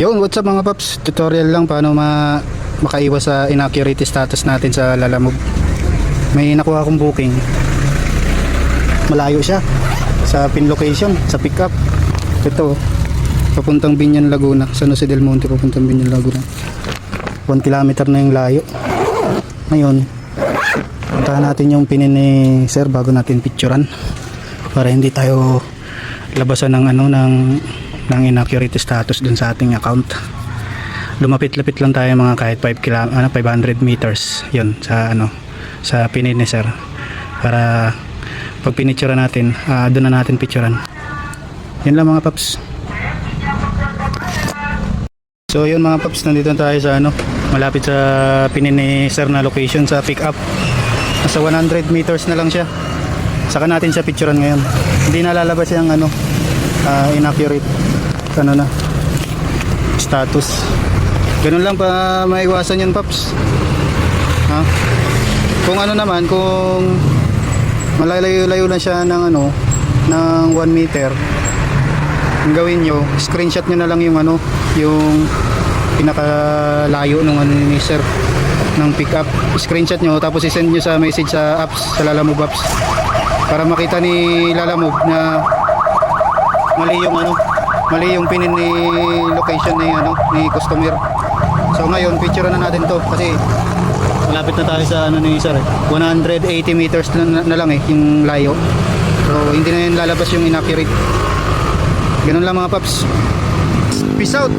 Yun, what's up mga paps? Tutorial lang paano makaiwas sa inaccurate status natin sa Lalamove. May nakuha akong booking. Malayo siya sa pin location, sa pick up. Ito, papuntang Binyan, Laguna. San Jose del Monte, papuntang Binyan, Laguna. 1 kilometer na yung layo. Ngayon, puntahan natin yung pinin ni sir bago natin picturean. Para hindi tayo labasan ng ng inaccurate status dun sa ating account. Lumapit-lapit lang tayo mga kahit 500 meters yun sa pinin ni sir para pag pinicturean natin doon na natin picturean. Yun lang mga paps. So yun mga paps, nandito tayo sa malapit sa pinin ni sir na location sa pick up. Nasa 100 meters na lang siya. Saka natin siya picturean ngayon. Hindi na lalabas yung inaccurate status. Ganun lang pa maiwasan yun paps. Kung kung malayo-layo lang siya ng ng 1 meter, ang gawin nyo, screenshot nyo na lang yung yung pinakalayo ng ni sir ng pick up. Screenshot nyo tapos i-send nyo sa message sa apps, sa Lalamove apps, para makita ni Lalamove na mali yung pinin ni location ni customer. So ngayon picture na natin to kasi malapit na tayo sa ni sir 180 meters na lang yung layo. So hindi na yun lalabas yung inaccurate. Ganun lang mga paps. Peace out.